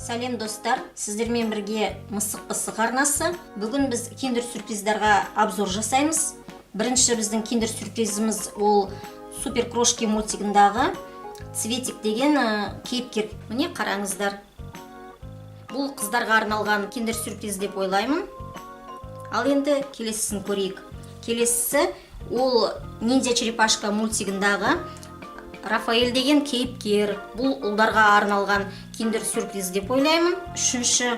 Сәлем достар, сіздермен бірге мысық арнасы. Бүгін біз киндер сюрприздарға обзор жасаймыз. Бірінші біздің киндер сюрпризіміз ол Супер Крошки мультигындағы Цветик деген кейіпкер. Міне қараңыздар. Бұл қыздарға арналған киндер сюрприз деп ойлаймын. Ал енді келесісін көрейік. Келесісі ол Ниндзя Черепашка мультигындағы Рафаэль деген кейіпкер. Бұл ұлдарға арналған киндер сюрприз деп ойлаймын. Үшінші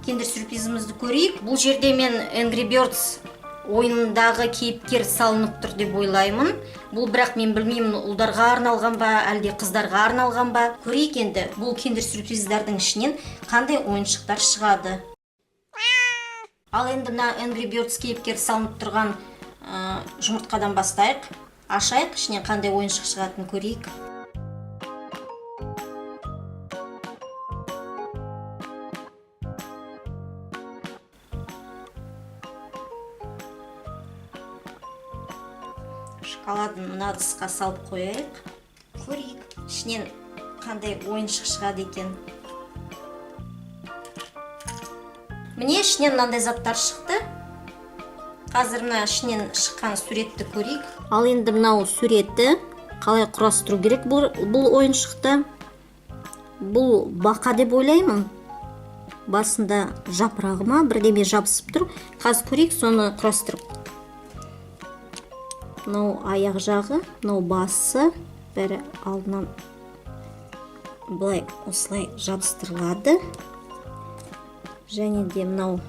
киндер сюрпризімізді көрейік. Бұл жерде мен Angry Birds ойындағы кейіпкер салынып тұр деп ойлаймын. Бұл бірақ мен білмеймін, ұлдарға арналған ба, әлде қыздарға арналған ба. Көрейік енді бұл киндер сюрприздердің ішінен қандай ойыншықтар шығады. Ал енді мына Angry Birds кейіпкер салынып тұрған жұмыртқадан бастайық. Ашайық, ішінен қандай ойыншық шығатынын көрейік. Шоколадын мына ыдысқа салып қояйық. Көрейік, ішінен қандай ойыншық шығады екен. Міне ішінен мынандай заттар шықты. Қазір мына ішінен шыққан суретті көрейік. Ал енді мынау суретті қалай құрастыру керек бұл ойыншықты. Бұл бақа деп ойлаймын. Басында жапырағы ма, бірдеме жабысып тұр. Қазір көрейік, соны құрастырып. Мынау аяқ жағы, мынау басы, бәрі алдынан былай осылай жабыстырылады. Және де мынау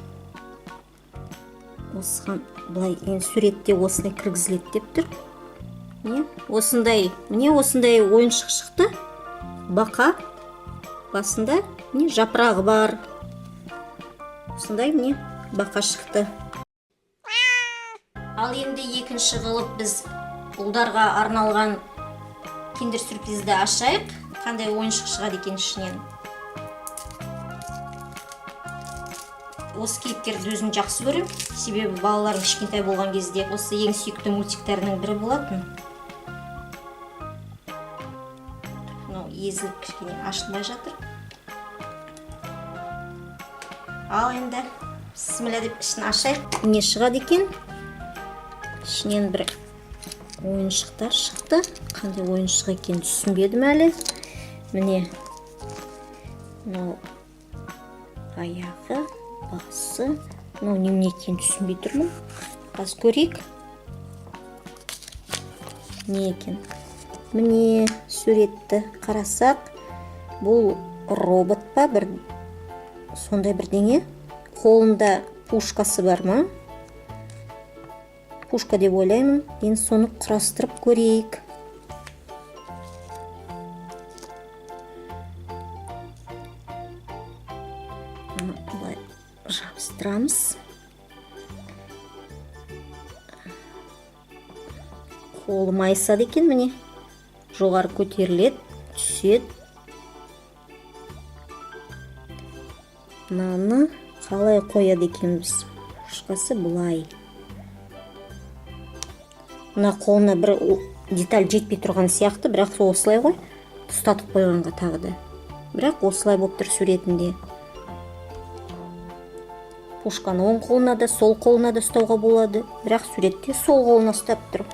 осыған былай суретте осылай кіргізіледі деп тұр. Міне осындай ойыншық шықты. Бақа басында міне жапырағы бар. Осындай міне бақа шықты. Ал енді екінші қылып біз ұлдарға арналған киндер сюрпризді ашайық. Қандай ойыншық шығады екен ішінен. Осы кейіпкерді өзім жақсы көремін. Себебі балаларым кішкентай болған кезде осы ең сүйікті мультиктерінің бірі болатын. Мынау езіліп кішкене ашылмай жатыр. Ал енді бісміллә деп ішін ашайық. Не шығады екен? Ішінен бір ойыншықтар шықты. Қандай ойыншық екен түсінбедім әлі. Міне мынау аяғы, басы, мынау немене екенін түсінбей тұрмын. Қазір көрейік. Не екен? Міне суретті қарасақ, бұл робот па, сондай бірдеңе. Қолында пушкасы бар ма? Пушка деп ойлаймын. Енді соны құрастырып көрейік. Бұлай жабыстырамыз. Қолы майысады екен, міне. Жоғары көтеріледі, түседі. Мынаны қалай қояды екенбіз? Пушкасы бұлай. Мына қолына бір деталь жетпей тұрған сияқты, бірақ осылай ғой. Ұстатып қойғанға тағы да. Бірақ осылай болып тұр суретінде. Пушканы оң қолына да, сол қолына да ұстауға болады. Бірақ суретте сол қолына ұстап тұр.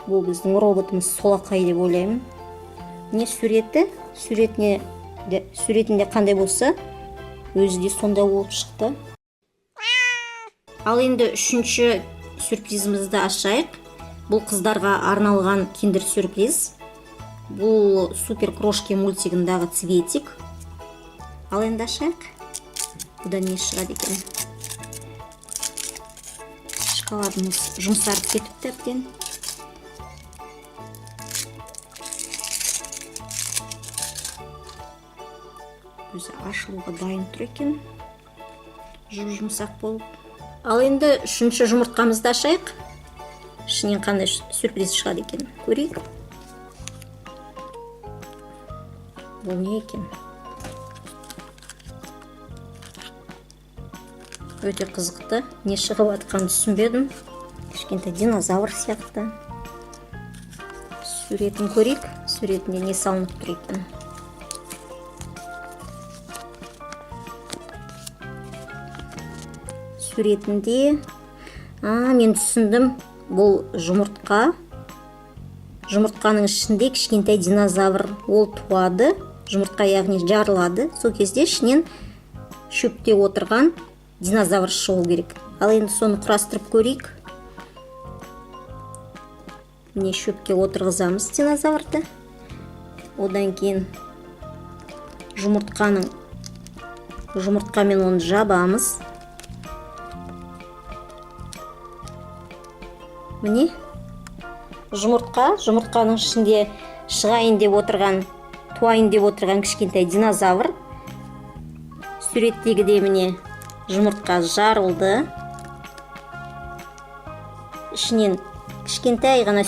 Бұл біздің роботымыз солақай деп ойлаймын. Не суретінде қандай болса, өзі де сондай болып шықты. Ал енді үшінші сюрпризімізді ашайық. Бұл қыздарға арналған киндер сюрприз. Бұл Супер Крошки мультигындағы Цветик. Ал енді ашайық. Бұдан не шығады екен? Шоколадымыз жұмсарып кетіпті әбден. Өзі ашылуға дайын тұр екен. Жұмсақ болып. Ал енді үшінші жұмыртқамызды ашайық. Ішінен қандай сюрприз шығады екен? Көрейік. Бұл не екен? Өте қызықты. Не шығып атқан түсінбедім. Кішкентай динозавр сияқты. Суретін көрейік. суретінде не салынып тұр екен. Суретінде, мен түсіндім, бұл жұмыртқа. Жұмыртқаның ішінде кішкентай динозавр ол туады. Жұмыртқа яғни жарылады. Сол кезде ішінен шөпте отырған динозавр шығу керек. Ал енді соны құрастырып көрейік. Міне шөпке отырғызамыз динозаврды. Одан кейін жұмыртқамен оны жабамыз. Міне жұмыртқаның ішінде шығайын деп отырған, туайын деп отырған кішкентай динозавр. Суреттегідей міне жұмыртқа жарылды. Ішінен кішкентай ғана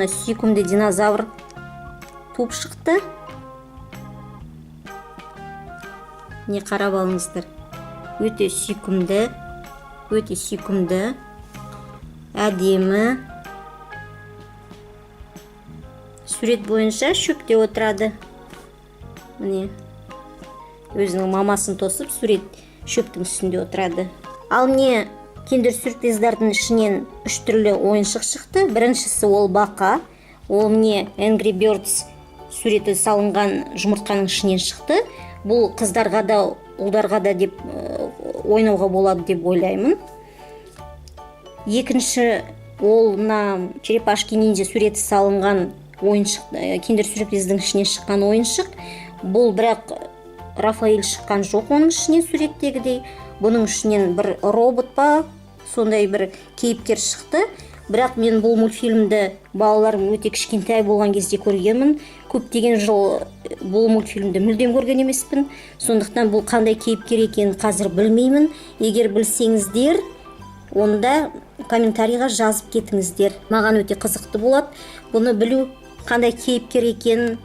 сүйкімді динозавр туып шықты. Не қарап алыңыздар. Өте сүйкімді, әдемі. Сурет бойынша шөпте отырады. Міне өзінің мамасын тосып, сурет шөптің үстінде отырады. Ал міне киндер сюрприздардың ішінен 3 түрлі ойыншық шықты. Біріншісі ол бақа. Ол міне Angry Birds суреті салынған жұмыртқаның ішінен шықты. Бұл қыздарға да, ұлдарға да деп ойнауға болады деп ойлаймын. Екінші ол черепашки ниндзя суреті салынған ойыншық, киндер сюрприздің ішінен шыққан ойыншық. Бұл бірақ Рафаэль шыққан жоқ оның ішінен суреттегідей. Бұның ішінен бір робот па, сондай бір кейіпкер шықты. Бірақ мен бұл мультфильмді балаларым өте кішкентай болған кезде көргенмін. Көптеген жыл бұл мультфильмді мүлдем көрген емеспін. Сондықтан бұл қандай кейіпкер екенін қазір білмеймін. Егер білсеңіздер, онда комментарийға жазып кетіңіздер. Маған өте қызықты болады бұны білу, қандай кейіпкер екенін.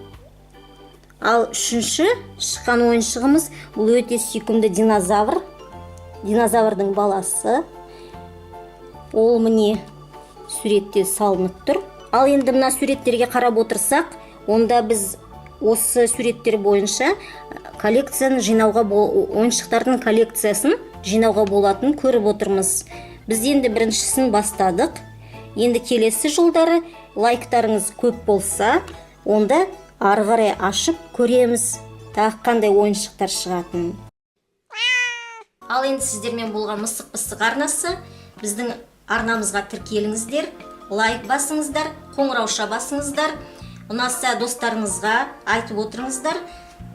Ал үшінші шыққан ойыншығымыз бұл өте сүйкімді динозавр. Динозаврдың баласы. Ол міне суретте салынып тұр. Ал енді мына суреттерге қарап отырсақ, онда біз осы суреттер бойынша ойыншықтардың коллекциясын жинауға болатынын көріп отырмыз. Біз енді біріншісін бастадық. Енді келесі жылдары лайктарыңыз көп болса, онда ары қарай ашып көреміз, тағы қандай ойыншықтар шығатынын. Ал енді сіздермен болған мысық арнасы. Біздің арнамызға тіркеліңіздер, лайк басыңыздар, қоңырауша басыңыздар. Ұнаса достарыңызға айтып отырыңыздар.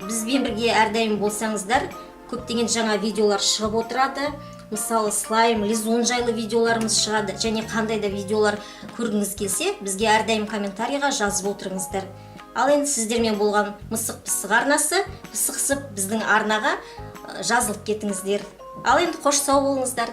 Бізбен бірге әрдайым болсаңыздар, көптеген жаңа видеолар шығып отырады. Мысалы слайм, лизун жайлы видеоларымыз шығады. Және қандай да видеолар көргіңіз келсе, бізге әрдайым комментарийға жазып отырыңыздар. Ал енді сіздермен болған мысық арнасы, пысықсып біздің арнаға жазылып кетіңіздер. Ал енді қош сау болыңыздар.